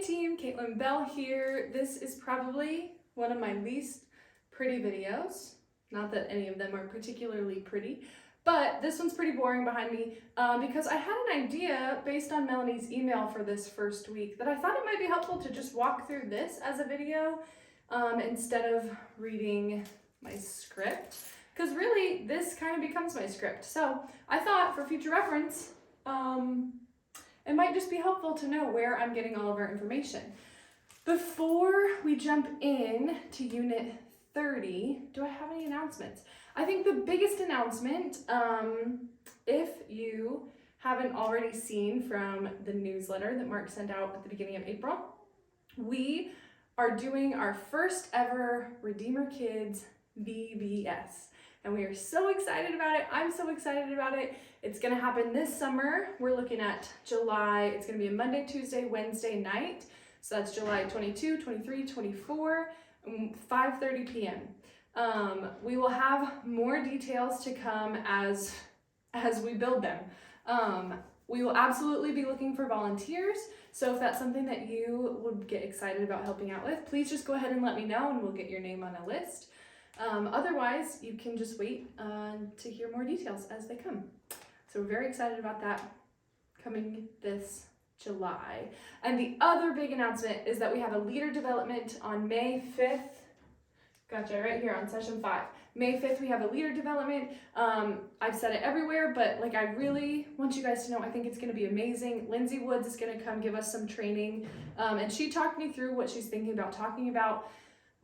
team, Caitlin Bell here. This is probably one of my least pretty videos. Not that any of them are particularly pretty, but this one's pretty boring behind me because I had an idea based on Melanie's email for this first week that I thought it might be helpful to just walk through this as a video instead of reading my script, because really this kind of becomes my script. So I thought for future reference, it might just be helpful to know where I'm getting all of our information. Before we jump in to Unit 30, do I have any announcements? I think the biggest announcement, if you haven't already seen from the newsletter that Mark sent out at the beginning of April, we are doing our first ever RedeemerKIDS VBS. And we are so excited about it. I'm so excited about it. It's gonna happen this summer. We're looking at July. It's gonna be a Monday, Tuesday, Wednesday night. So that's July 22, 23, 24, 5:30 p.m. We will have more details to come as we build them. We will absolutely be looking for volunteers. So if that's something that you would get excited about helping out with, please just go ahead and let me know and we'll get your name on a list. Otherwise, you can just wait to hear more details as they come. So we're very excited about that coming this July. And the other big announcement is that we have a leader development on May 5th. Gotcha, right here on session 5. May 5th, we have a leader development. I've said it everywhere, but like I really want you guys to know, I think it's gonna be amazing. Lindsay Woods is gonna come give us some training. And she talked me through what she's thinking about talking about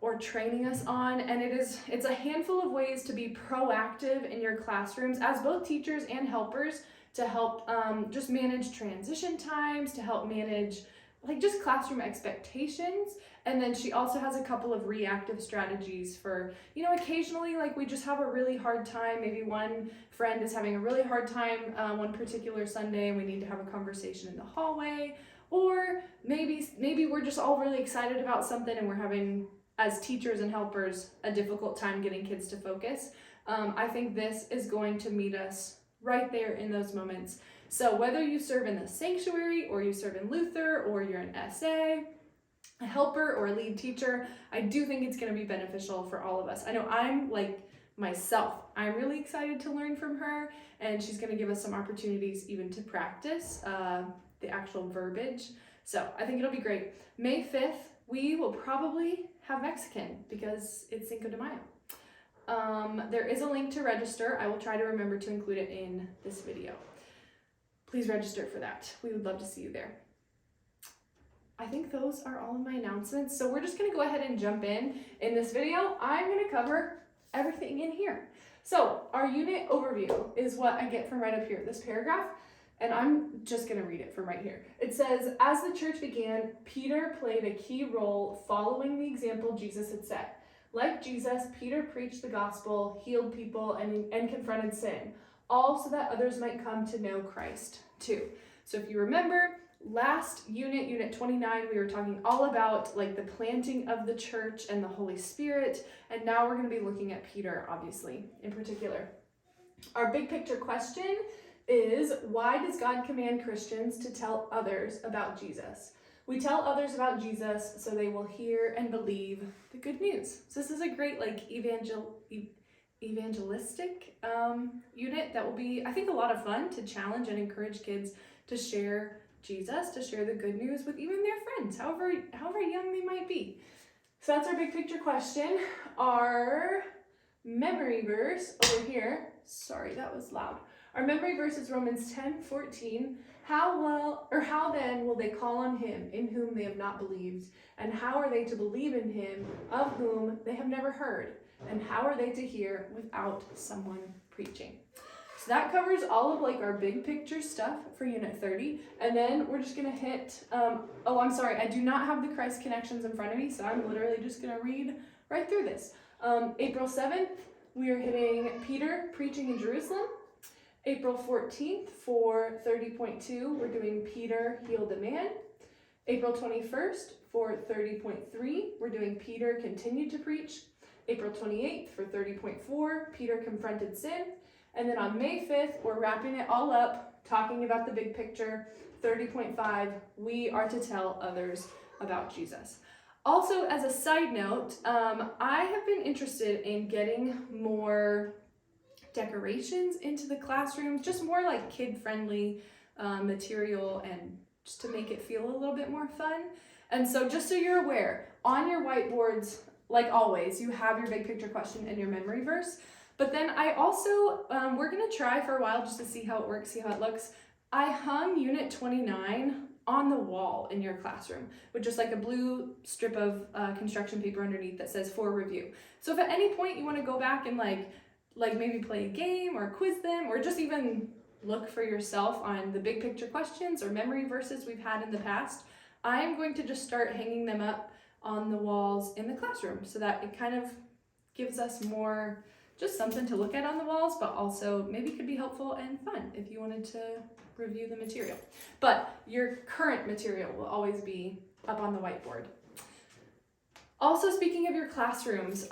or training us on, and it's a handful of ways to be proactive in your classrooms as both teachers and helpers to help just manage transition times, to help manage like just classroom expectations. And then she also has a couple of reactive strategies for, you know, occasionally like we just have a really hard time. Maybe one friend is having a really hard time one particular Sunday and we need to have a conversation in the hallway, or maybe we're just all really excited about something and we're having, as teachers and helpers, a difficult time getting kids to focus. I think this is going to meet us right there in those moments. So whether you serve in the sanctuary or you serve in Luther or you're an SA, a helper or a lead teacher, I do think it's going to be beneficial for all of us. I know I'm like myself, I'm really excited to learn from her, and she's going to give us some opportunities even to practice the actual verbiage. So I think it'll be great. May 5th, we will probably have Mexican because it's Cinco de Mayo. There is a link to register. I will try to remember to include it in this video. Please register for that. We would love to see you there. I think those are all of my announcements. So we're just gonna go ahead and jump in. In this video, I'm gonna cover everything in here. So our unit overview is what I get from right up here, this paragraph. And I'm just going to read it from right here. It says, as the church began, Peter played a key role following the example Jesus had set. Like Jesus, Peter preached the gospel, healed people, and confronted sin, all so that others might come to know Christ too. So if you remember, last unit, Unit 29, we were talking all about like the planting of the church and the Holy Spirit. And now we're going to be looking at Peter, obviously, in particular. Our big picture question is, why does God command Christians to tell others about Jesus? We tell others about Jesus so they will hear and believe the good news. So this is a great like evangelistic unit that will be, I think, a lot of fun to challenge and encourage kids to share Jesus, to share the good news with even their friends, however young they might be. So that's our big picture question. Our memory verse over here, sorry, that was loud. Our memory verse is Romans 10:14. How then will they call on him in whom they have not believed? And how are they to believe in him of whom they have never heard? And how are they to hear without someone preaching? So that covers all of like our big picture stuff for Unit 30. And then we're just gonna hit, I'm sorry, I do not have the Christ connections in front of me, so I'm literally just gonna read right through this. April 7th, we are hitting Peter preaching in Jerusalem. April 14th for 30.2, we're doing Peter healed a man. April 21st for 30.3, we're doing Peter continued to preach. April 28th for 30.4, Peter confronted sin. And then on May 5th, we're wrapping it all up, talking about the big picture. 30.5, we are to tell others about Jesus. Also, as a side note, I have been interested in getting more decorations into the classrooms, just more like kid-friendly material, and just to make it feel a little bit more fun. And so just so you're aware, on your whiteboards, like always, you have your big picture question and your memory verse. But then I also, we're gonna try for a while just to see how it works, see how it looks. I hung Unit 29 on the wall in your classroom with just like a blue strip of construction paper underneath that says for review. So if at any point you want to go back and like maybe play a game or quiz them, or just even look for yourself on the big picture questions or memory verses we've had in the past, I am going to just start hanging them up on the walls in the classroom so that it kind of gives us more, just something to look at on the walls, but also maybe could be helpful and fun if you wanted to review the material. But your current material will always be up on the whiteboard. Also, speaking of your classrooms,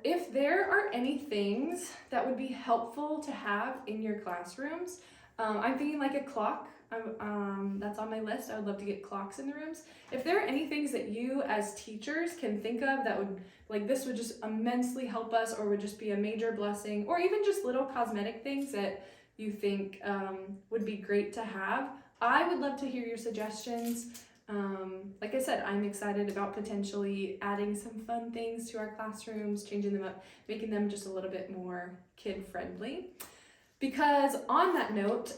if there are any things that would be helpful to have in your classrooms, I'm thinking like a clock. That's on my list. I would love to get clocks in the rooms. If there are any things that you as teachers can think of that would, like, this would just immensely help us, or would just be a major blessing, or even just little cosmetic things that you think would be great to have, I would love to hear your suggestions. Like I said, I'm excited about potentially adding some fun things to our classrooms, changing them up, making them just a little bit more kid-friendly. Because on that note,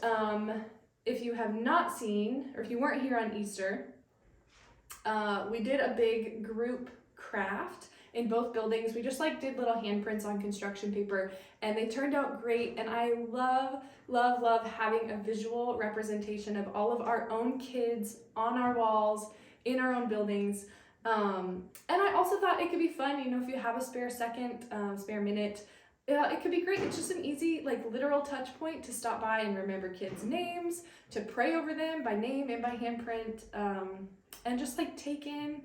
if you have not seen, or if you weren't here on Easter, we did a big group craft in both buildings. We just did little handprints on construction paper, and they turned out great. And I love having a visual representation of all of our own kids on our walls in our own buildings. And I also thought it could be fun, if you have a spare second, spare minute, it could be great. It's just an easy, literal touch point to stop by and remember kids' names, to pray over them by name and by handprint, and just take in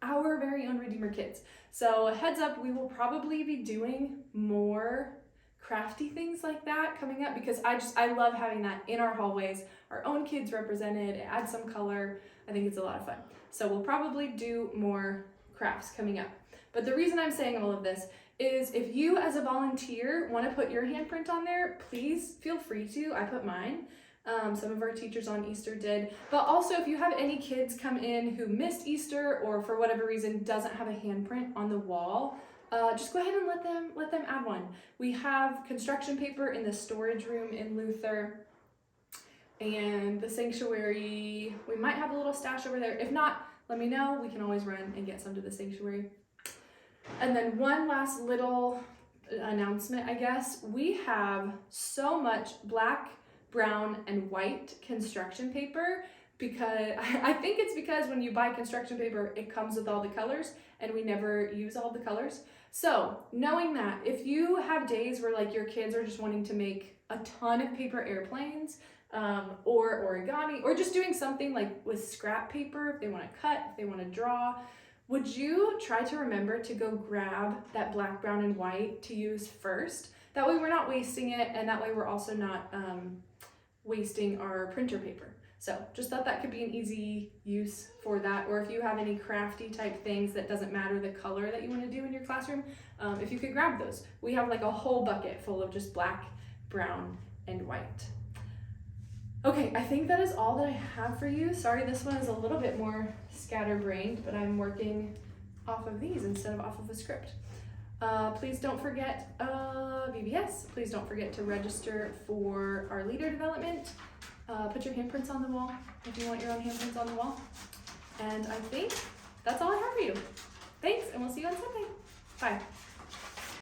our very own Redeemer Kids. So heads up, we will probably be doing more crafty things like that coming up, because I love having that in our hallways, our own kids represented. It adds some color. I think it's a lot of fun. So we'll probably do more crafts coming up. But the reason I'm saying all of this is, if you as a volunteer want to put your handprint on there, please feel free to. I put mine. Some of our teachers on Easter did. But also, if you have any kids come in who missed Easter, or for whatever reason doesn't have a handprint on the wall, just go ahead and let them add one. We have construction paper in the storage room in Luther, and the sanctuary, we might have a little stash over there. If not, let me know. We can always run and get some to the sanctuary. And then one last little announcement, I guess. We have so much black, brown, and white construction paper, because I think it's because when you buy construction paper, it comes with all the colors, and we never use all the colors. So knowing that, if you have days where your kids are just wanting to make a ton of paper airplanes, or origami, or just doing something with scrap paper, if they want to cut, if they want to draw, would you try to remember to go grab that black, brown, and white to use first? That way we're not wasting it, and that way we're also not wasting our printer paper. So just thought that could be an easy use for that. Or if you have any crafty type things that doesn't matter the color that you want to do in your classroom, if you could grab those. We have a whole bucket full of just black, brown, and white. Okay, I think that is all that I have for you. Sorry, this one is a little bit more scatterbrained, but I'm working off of these instead of off of a script. Please don't forget VBS. Please don't forget to register for our leader development. Put your handprints on the wall if you want your own handprints on the wall. And I think that's all I have for you. Thanks, and we'll see you on Sunday. Bye.